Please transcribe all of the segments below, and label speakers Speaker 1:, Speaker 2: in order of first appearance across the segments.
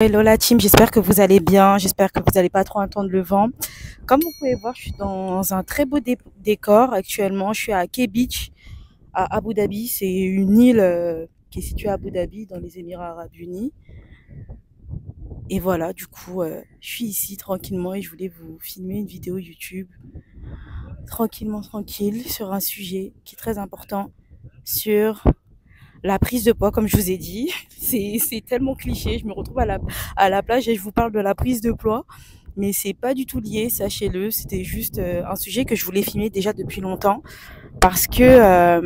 Speaker 1: Hello la team, j'espère que vous allez bien, j'espère que vous n'allez pas trop entendre le vent. Comme vous pouvez voir, je suis dans un très beau décor actuellement. Je suis à Key Beach, à Abu Dhabi. C'est une île qui est située à Abu Dhabi, dans les Émirats Arabes Unis. Et voilà, du coup, je suis ici tranquillement et je voulais vous filmer une vidéo YouTube, tranquillement, tranquille, sur un sujet qui est très important, sur la prise de poids, comme je vous ai dit. C'est tellement cliché, je me retrouve à la plage et je vous parle de la prise de poids. Mais c'est pas du tout lié, sachez-le. C'était juste un sujet que je voulais filmer déjà depuis longtemps. Parce que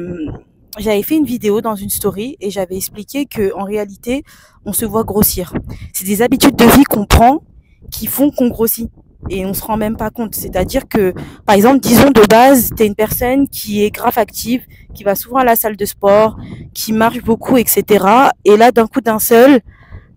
Speaker 1: j'avais fait une vidéo dans une story et j'avais expliqué que en réalité, on se voit grossir. C'est des habitudes de vie qu'on prend qui font qu'on grossit. Et on se rend même pas compte. C'est-à-dire que, par exemple, disons de base, tu es une personne qui est grave active, qui va souvent à la salle de sport, qui marche beaucoup, etc. Et là, d'un coup d'un seul,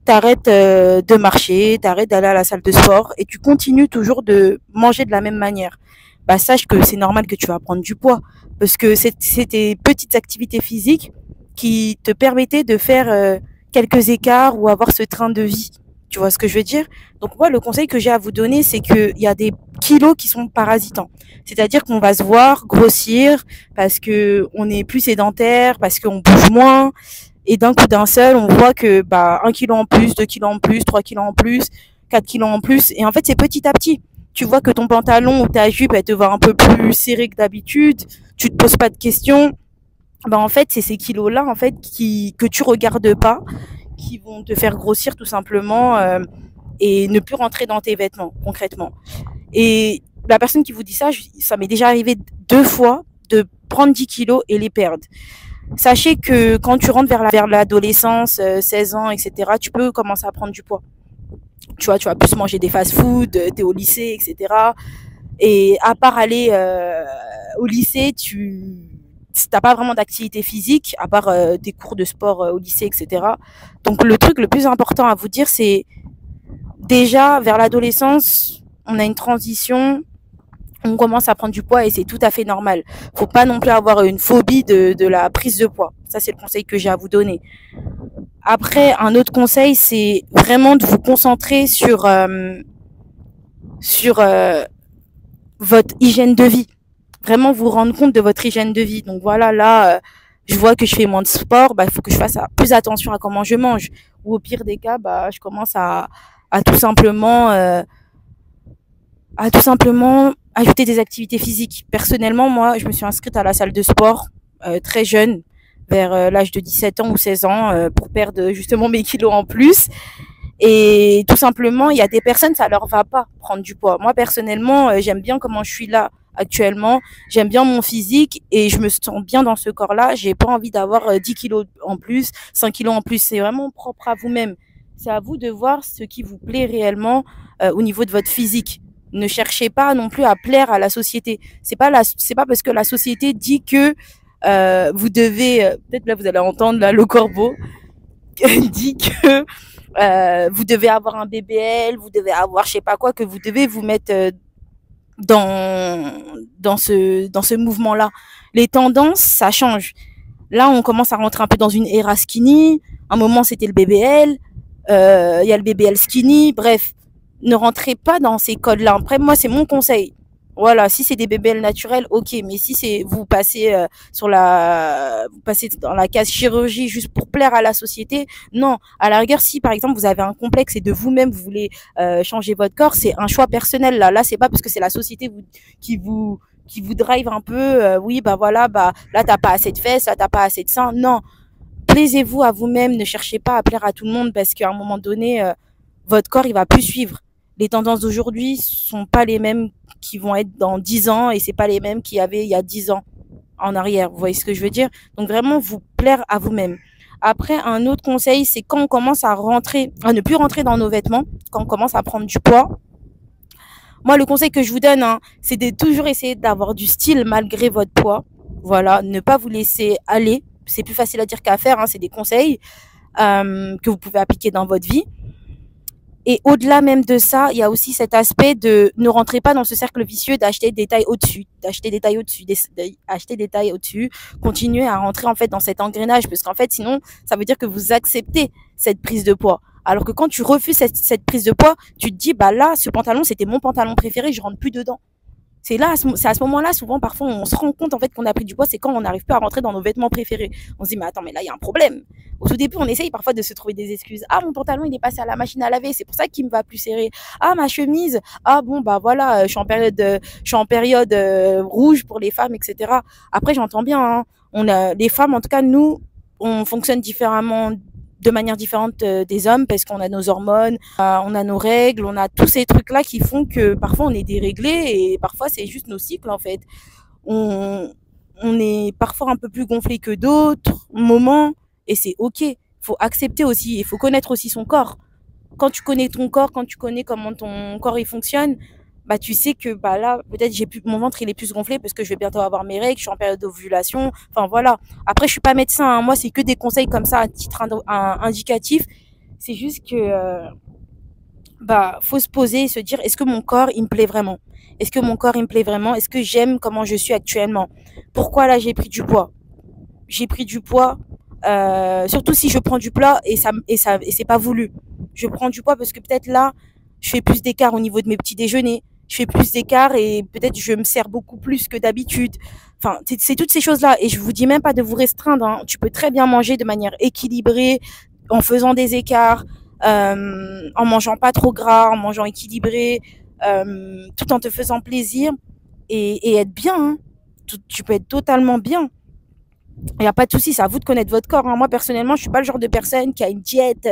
Speaker 1: t'arrêtes de marcher, t'arrêtes d'aller à la salle de sport et tu continues toujours de manger de la même manière. Bah, sache que c'est normal que tu vas prendre du poids parce que c'est tes petites activités physiques qui te permettaient de faire quelques écarts ou avoir ce train de vie. Tu vois ce que je veux dire? Donc moi, le conseil que j'ai à vous donner, c'est qu'il y a des kilos qui sont parasitants. C'est-à-dire qu'on va se voir grossir parce que on est plus sédentaire, parce qu'on bouge moins, et d'un coup d'un seul, on voit que bah 1 kilo en plus, 2 kilos en plus, 3 kilos en plus, 4 kilos en plus. Et en fait, c'est petit à petit. Tu vois que ton pantalon ou ta jupe, elle te va un peu plus serrée que d'habitude. Tu te poses pas de questions. Bah en fait, c'est ces kilos-là en fait que tu regardes pas, qui vont te faire grossir tout simplement et ne plus rentrer dans tes vêtements concrètement. Et la personne qui vous dit ça, ça m'est déjà arrivé 2 fois de prendre 10 kilos et les perdre. Sachez que quand tu rentres vers l'adolescence, 16 ans, etc., tu peux commencer à prendre du poids. Tu vois, tu vas plus manger des fast-food, tu es au lycée, etc. Et à part aller au lycée, tu n'as pas vraiment d'activité physique, à part des cours de sport au lycée, etc. Donc le truc le plus important à vous dire, c'est déjà vers l'adolescence, on a une transition, on commence à prendre du poids et c'est tout à fait normal. Faut pas non plus avoir une phobie de la prise de poids. Ça, c'est le conseil que j'ai à vous donner. Après, un autre conseil, c'est vraiment de vous concentrer sur votre hygiène de vie. Vraiment vous rendre compte de votre hygiène de vie. Donc voilà, là, je vois que je fais moins de sport, bah, il faut que je fasse plus attention à comment je mange. Ou au pire des cas, bah, je commence à tout simplement ajouter des activités physiques. Personnellement, moi, je me suis inscrite à la salle de sport très jeune, vers l'âge de 17 ans ou 16 ans, pour perdre justement mes kilos en plus. Et tout simplement, il y a des personnes, ça leur va pas prendre du poids. Moi, personnellement, j'aime bien comment je suis là actuellement. J'aime bien mon physique et je me sens bien dans ce corps-là. J'ai pas envie d'avoir 10 kilos en plus, 5 kilos en plus. C'est vraiment propre à vous-même. C'est à vous de voir ce qui vous plaît réellement au niveau de votre physique. Ne cherchez pas non plus à plaire à la société. C'est pas parce que la société dit que vous devez, peut-être là vous allez entendre là, le corbeau dit que vous devez avoir un BBL, vous devez avoir je sais pas quoi, que vous devez vous mettre dans ce mouvement-là. Les tendances, ça change. Là, on commence à rentrer un peu dans une era skinny. Un moment, c'était le BBL. Il y a le BBL skinny. Bref, ne rentrez pas dans ces codes-là. Après, moi, c'est mon conseil. Voilà, si c'est des BBL naturels, ok. Mais si c'est vous passez vous passez dans la case chirurgie juste pour plaire à la société, non. À la rigueur, si par exemple vous avez un complexe et de vous-même vous voulez changer votre corps, c'est un choix personnel. Là, c'est pas parce que c'est la société qui vous drive un peu. Oui, bah voilà, bah là t'as pas assez de fesses, là t'as pas assez de seins. Non, plaisez-vous à vous-même. Ne cherchez pas à plaire à tout le monde parce qu'à un moment donné, votre corps il va plus suivre. Les tendances d'aujourd'hui sont pas les mêmes qui vont être dans 10 ans et c'est pas les mêmes qu'il y avait il y a 10 ans en arrière. Vous voyez ce que je veux dire? Donc vraiment vous plaire à vous-même. Après, un autre conseil, c'est quand on commence à ne plus rentrer dans nos vêtements, quand on commence à prendre du poids. Moi, le conseil que je vous donne, hein, c'est de toujours essayer d'avoir du style malgré votre poids. Voilà, ne pas vous laisser aller. C'est plus facile à dire qu'à faire, hein, c'est des conseils que vous pouvez appliquer dans votre vie. Et au-delà même de ça, il y a aussi cet aspect de ne rentrez pas dans ce cercle vicieux d'acheter des tailles au-dessus, acheter des tailles au-dessus, continuez à rentrer en fait dans cet engrenage parce qu'en fait sinon ça veut dire que vous acceptez cette prise de poids. Alors que quand tu refuses cette prise de poids, tu te dis, bah là, ce pantalon, c'était mon pantalon préféré, je rentre plus dedans. C'est à ce moment-là, souvent, parfois, on se rend compte en fait qu'on a pris du poids, c'est quand on n'arrive plus à rentrer dans nos vêtements préférés. On se dit, mais attends, mais là, il y a un problème. Au tout début, on essaye parfois de se trouver des excuses. Ah, mon pantalon, il est passé à la machine à laver, c'est pour ça qu'il me va plus serré. Ah, ma chemise, ah bon, bah voilà, je suis en période rouge pour les femmes, etc. Après, j'entends bien, hein, les femmes, en tout cas, nous, on fonctionne différemment de manière différente des hommes parce qu'on a nos hormones, on a nos règles, on a tous ces trucs-là qui font que parfois on est déréglé et parfois c'est juste nos cycles en fait. On, on est parfois un peu plus gonflé que d'autres moments et c'est ok. Il faut accepter aussi, il faut connaître aussi son corps. Quand tu connais ton corps, quand tu connais comment ton corps il fonctionne, bah tu sais que bah là peut-être mon ventre il est plus gonflé parce que je vais bientôt avoir mes règles, je suis en période d'ovulation. Enfin voilà. Après je suis pas médecin, hein. Moi c'est que des conseils comme ça à titre indicatif. C'est juste que bah faut se poser et se dire est-ce que mon corps il me plaît vraiment? Est-ce que mon corps il me plaît vraiment? Est-ce que j'aime comment je suis actuellement? Pourquoi là j'ai pris du poids? J'ai pris du poids surtout si je prends du poids et c'est pas voulu. Je prends du poids parce que peut-être là je fais plus d'écart au niveau de mes petits déjeuners. Je fais plus d'écart et peut-être je me sers beaucoup plus que d'habitude. Enfin, c'est toutes ces choses-là. Et je vous dis même pas de vous restreindre, hein. Tu peux très bien manger de manière équilibrée, en faisant des écarts, en mangeant pas trop gras, en mangeant équilibré, tout en te faisant plaisir et être bien, hein. Tu peux être totalement bien. Il n'y a pas de souci, c'est à vous de connaître votre corps, hein. Moi, personnellement, je suis pas le genre de personne qui a une diète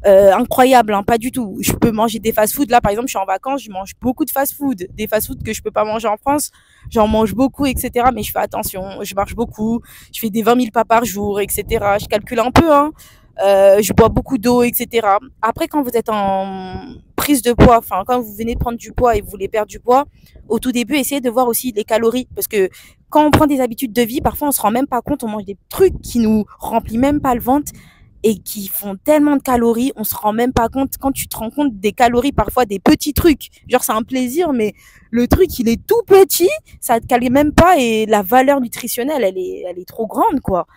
Speaker 1: incroyable, hein, pas du tout. Je peux manger des fast-food. Là, par exemple, je suis en vacances, je mange beaucoup de fast-food. Des fast-food que je peux pas manger en France, j'en mange beaucoup, etc. Mais je fais attention, je marche beaucoup, je fais des 20 000 pas par jour, etc. Je calcule un peu, hein. Je bois beaucoup d'eau, etc. Après, quand vous êtes en prise de poids, enfin, quand vous venez de prendre du poids et vous voulez perdre du poids, au tout début, essayez de voir aussi les calories. Parce que quand on prend des habitudes de vie, parfois, on se rend même pas compte, on mange des trucs qui nous remplissent même pas le ventre et qui font tellement de calories, on se rend même pas compte. Quand tu te rends compte des calories, parfois des petits trucs, genre c'est un plaisir, mais le truc il est tout petit, ça te cale même pas et la valeur nutritionnelle elle est trop grande quoi.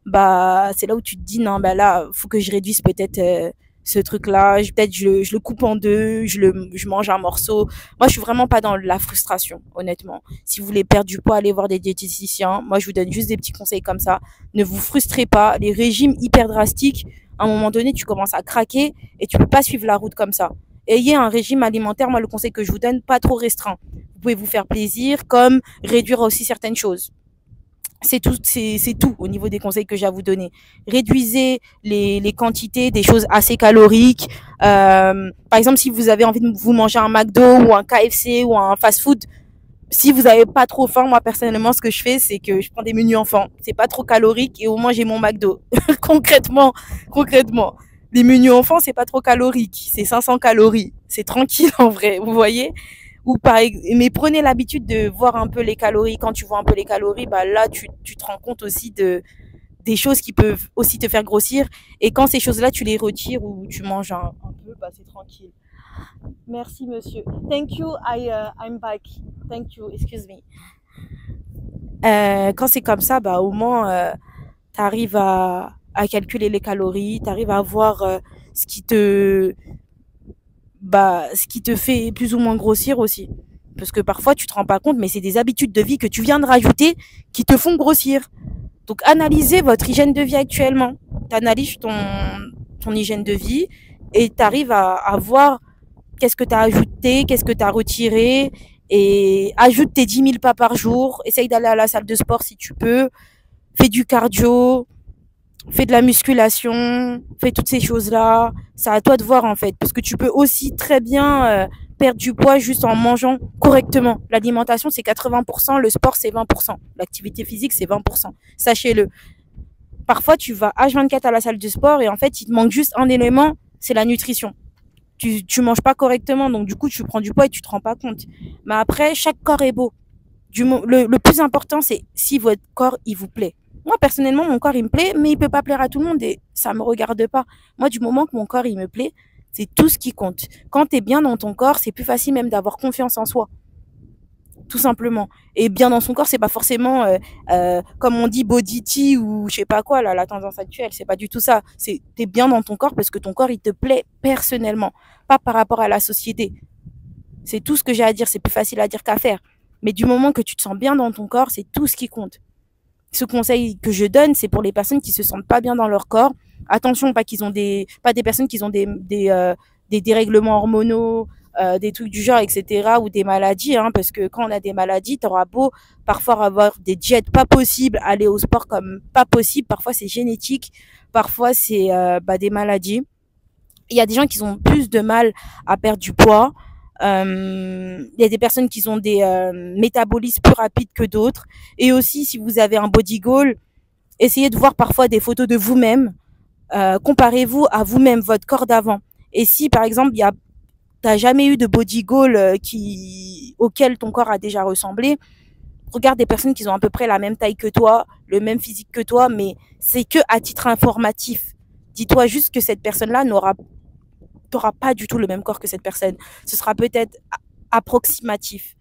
Speaker 1: Bah c'est là où tu te dis non bah là faut que je réduise peut-être ce truc-là, peut-être je le coupe en deux, je mange un morceau. Moi je suis vraiment pas dans la frustration honnêtement. Si vous voulez perdre du poids, allez voir des diététiciens. Moi je vous donne juste des petits conseils comme ça. Ne vous frustrez pas, les régimes hyper drastiques, à un moment donné tu commences à craquer et tu peux pas suivre la route comme ça. Ayez un régime alimentaire, moi le conseil que je vous donne, pas trop restreint. Vous pouvez vous faire plaisir, comme réduire aussi certaines choses. C'est tout au niveau des conseils que j'ai à vous donner. Réduisez les quantités des choses assez caloriques. Par exemple, si vous avez envie de vous manger un McDo ou un KFC ou un fast-food, si vous n'avez pas trop faim, moi personnellement, ce que je fais, c'est que je prends des menus enfants. C'est pas trop calorique et au moins j'ai mon McDo. concrètement, les menus enfants, c'est pas trop calorique. C'est 500 calories. C'est tranquille en vrai, vous voyez. Mais prenez l'habitude de voir un peu les calories. Quand tu vois un peu les calories, bah là, tu te rends compte aussi des choses qui peuvent aussi te faire grossir. Et quand ces choses-là, tu les retires ou tu manges un peu, bah c'est tranquille. Merci, monsieur. Thank you. I'm back. Thank you. Excuse me. Quand c'est comme ça, bah au moins, tu arrives à calculer les calories, tu arrives à voir ce qui te ce qui te fait plus ou moins grossir aussi. Parce que parfois, tu te rends pas compte, mais c'est des habitudes de vie que tu viens de rajouter qui te font grossir. Donc, analysez votre hygiène de vie actuellement. Tu analyses ton hygiène de vie et tu arrives à voir qu'est-ce que tu as ajouté, qu'est-ce que tu as retiré et ajoute tes 10 000 pas par jour. Essaye d'aller à la salle de sport si tu peux. Fais du cardio, fais de la musculation, fais toutes ces choses-là. C'est à toi de voir en fait, parce que tu peux aussi très bien perdre du poids juste en mangeant correctement. L'alimentation c'est 80%, le sport c'est 20%, l'activité physique c'est 20%. Sachez-le. Parfois tu vas H24 à la salle de sport et en fait il te manque juste un élément, c'est la nutrition. Tu manges pas correctement, donc du coup tu prends du poids et tu te rends pas compte. Mais après chaque corps est beau. Le plus important c'est si votre corps il vous plaît. Moi, personnellement, mon corps, il me plaît, mais il peut pas plaire à tout le monde et ça me regarde pas. Moi, du moment que mon corps, il me plaît, c'est tout ce qui compte. Quand tu es bien dans ton corps, c'est plus facile même d'avoir confiance en soi. tout simplement. Et bien dans son corps, c'est pas forcément, comme on dit, body tea ou je sais pas quoi, là, la tendance actuelle. C'est pas du tout ça. C'est t'es bien dans ton corps parce que ton corps, il te plaît personnellement, pas par rapport à la société. C'est tout ce que j'ai à dire. C'est plus facile à dire qu'à faire. Mais du moment que tu te sens bien dans ton corps, c'est tout ce qui compte. Ce conseil que je donne, c'est pour les personnes qui se sentent pas bien dans leur corps. Attention, pas des personnes qui ont des dérèglements hormonaux, des trucs du genre, etc., ou des maladies, hein, parce que quand on a des maladies, t'auras beau parfois avoir des diètes pas possibles, aller au sport comme pas possible, parfois c'est génétique, parfois c'est des maladies. Il y a des gens qui ont plus de mal à perdre du poids. Il y a des personnes qui ont des métabolismes plus rapides que d'autres. Et aussi, si vous avez un body goal, essayez de voir parfois des photos de vous-même. Comparez-vous à vous-même, votre corps d'avant. Et si, par exemple, t'as jamais eu de body goal auquel ton corps a déjà ressemblé, regarde des personnes qui ont à peu près la même taille que toi, le même physique que toi, mais c'est que à titre informatif. Dis-toi juste que cette personne-là t'auras pas du tout le même corps que cette personne. Ce sera peut-être approximatif.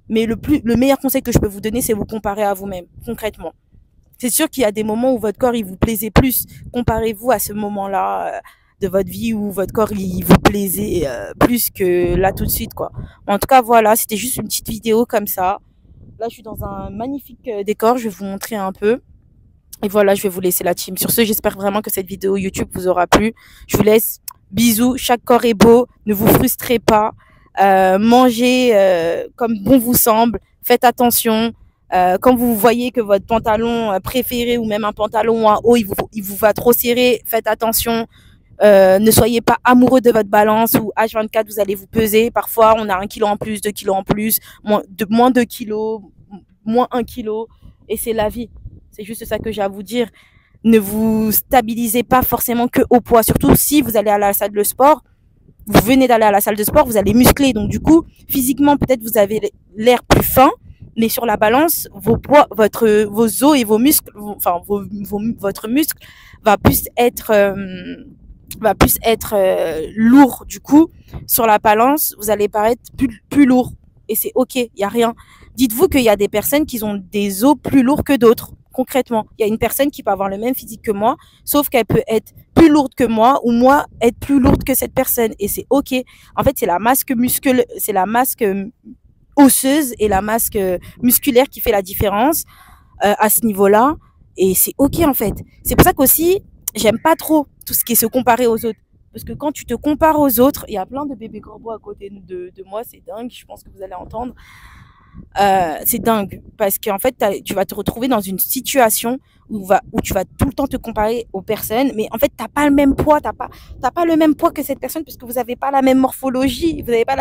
Speaker 1: Mais le meilleur conseil que je peux vous donner, c'est vous comparer à vous-même, concrètement. C'est sûr qu'il y a des moments où votre corps, il vous plaisait plus. Comparez-vous à ce moment-là de votre vie où votre corps, il vous plaisait plus que là tout de suite, quoi. En tout cas, voilà, c'était juste une petite vidéo comme ça. Là, je suis dans un magnifique décor. Je vais vous montrer un peu. Et voilà, je vais vous laisser la team. Sur ce, j'espère vraiment que cette vidéo YouTube vous aura plu. Je vous laisse. Bisous. Chaque corps est beau. Ne vous frustrez pas. Mangez comme bon vous semble. Faites attention. Quand vous voyez que votre pantalon préféré ou même un pantalon à haut, il vous va trop serrer, faites attention. Ne soyez pas amoureux de votre balance où H24 vous allez vous peser. Parfois, on a 1 kilo en plus, 2 kilos en plus, moins 2 kilos, moins 1 kilo. Et c'est la vie. C'est juste ça que j'ai à vous dire. Ne vous stabilisez pas forcément que au poids. Surtout si vous allez à la salle de sport. Vous venez d'aller à la salle de sport, vous allez muscler. Donc du coup, physiquement, peut-être vous avez l'air plus fin. Mais sur la balance, vos os et vos muscles, votre muscle va plus être lourd. Du coup, sur la balance, vous allez paraître plus lourd. Et c'est ok, il y a rien. Dites-vous qu'il y a des personnes qui ont des os plus lourds que d'autres. Concrètement, il y a une personne qui peut avoir le même physique que moi, sauf qu'elle peut être plus lourde que moi ou moi être plus lourde que cette personne. Et c'est ok. En fait, c'est la masse osseuse et la masse musculaire qui fait la différence à ce niveau-là. Et c'est ok en fait. C'est pour ça qu'aussi, j'aime pas trop tout ce qui est se comparer aux autres. Parce que quand tu te compares aux autres, il y a plein de bébés corbeaux à côté de moi, c'est dingue, je pense que vous allez entendre. C'est dingue parce qu'en fait tu vas te retrouver dans une situation où tu vas tout le temps te comparer aux personnes, mais en fait t'as pas le même poids, t'as pas le même poids que cette personne parce que vous avez pas la même morphologie, vous avez pas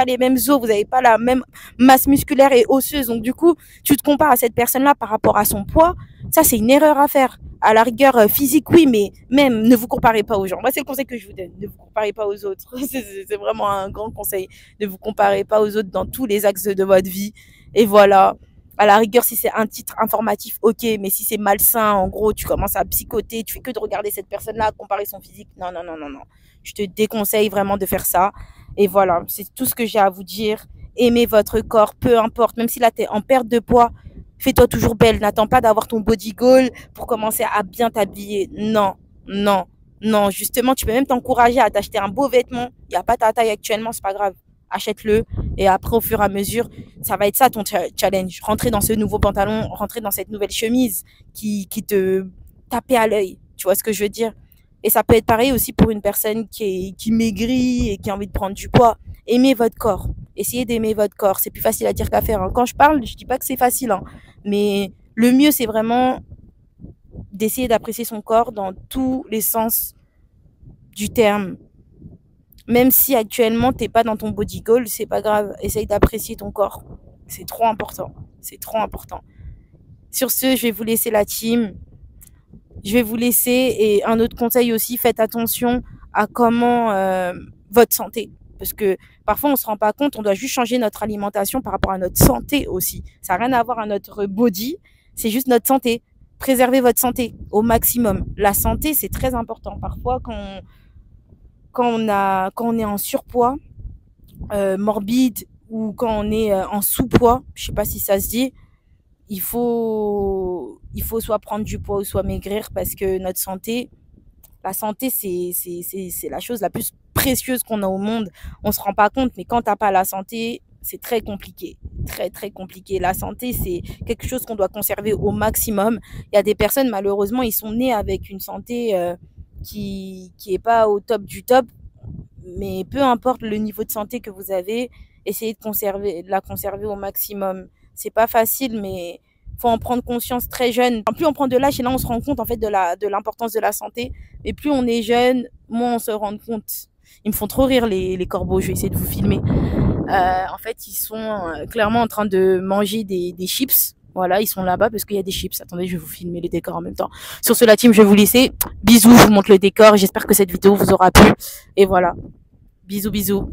Speaker 1: les mêmes os, vous avez pas la même masse musculaire et osseuse, donc du coup tu te compares à cette personne là par rapport à son poids. Ça c'est une erreur à faire. À la rigueur physique oui, mais même ne vous comparez pas aux gens. Moi c'est le conseil que je vous donne, ne vous comparez pas aux autres. C'est vraiment un grand conseil. Ne vous comparez pas aux autres dans tous les axes de votre vie. Et voilà. À la rigueur, si c'est un titre informatif, ok. Mais si c'est malsain, en gros, tu commences à psychoter, tu fais que de regarder cette personne-là, comparer son physique. Non, non, non, non, non. Je te déconseille vraiment de faire ça. Et voilà, c'est tout ce que j'ai à vous dire. Aimez votre corps, peu importe. Même si là, tu es en perte de poids, fais-toi toujours belle. N'attends pas d'avoir ton body goal pour commencer à bien t'habiller. Non, non, non. Justement, tu peux même t'encourager à t'acheter un beau vêtement. Il n'y a pas ta taille actuellement, c'est pas grave. Achète-le et après au fur et à mesure ça va être ça ton challenge, rentrer dans ce nouveau pantalon, rentrer dans cette nouvelle chemise qui te tapait à l'œil, tu vois ce que je veux dire. Et ça peut être pareil aussi pour une personne qui maigrit et qui a envie de prendre du poids. Aimez votre corps, essayez d'aimer votre corps, c'est plus facile à dire qu'à faire, hein. Quand je parle je dis pas que c'est facile, hein. Mais le mieux c'est vraiment d'essayer d'apprécier son corps dans tous les sens du terme. Même si actuellement t'es pas dans ton body goal, c'est pas grave. Essaye d'apprécier ton corps. C'est trop important. C'est trop important. Sur ce, je vais vous laisser la team. Je vais vous laisser et un autre conseil aussi, faites attention à comment votre santé. Parce que parfois on se rend pas compte, on doit juste changer notre alimentation par rapport à notre santé aussi. Ça n'a rien à voir à notre body, c'est juste notre santé. Préservez votre santé au maximum. La santé, c'est très important. Parfois, quand on est en surpoids morbide ou quand on est en sous-poids, je sais pas si ça se dit, il faut soit prendre du poids ou soit maigrir parce que notre santé, la santé, c'est la chose la plus précieuse qu'on a au monde. On se rend pas compte, mais quand t'as pas la santé, c'est très compliqué. Très, très compliqué. La santé, c'est quelque chose qu'on doit conserver au maximum. Il y a des personnes, malheureusement, ils sont nés avec une santé qui est pas au top du top. Mais peu importe le niveau de santé que vous avez, essayez de la conserver au maximum. C'est pas facile, mais faut en prendre conscience très jeune. Plus on prend de l'âge, et là on se rend compte en fait de l'importance de la santé. Et plus on est jeune, moins on se rend compte. Ils me font trop rire les corbeaux. Je vais essayer de vous filmer. En fait, ils sont clairement en train de manger des chips. Voilà, ils sont là-bas parce qu'il y a des chips. Attendez, je vais vous filmer les décors en même temps. Sur ce, la team, je vais vous laisser. Bisous, je vous montre le décor. J'espère que cette vidéo vous aura plu. Et voilà. Bisous, bisous.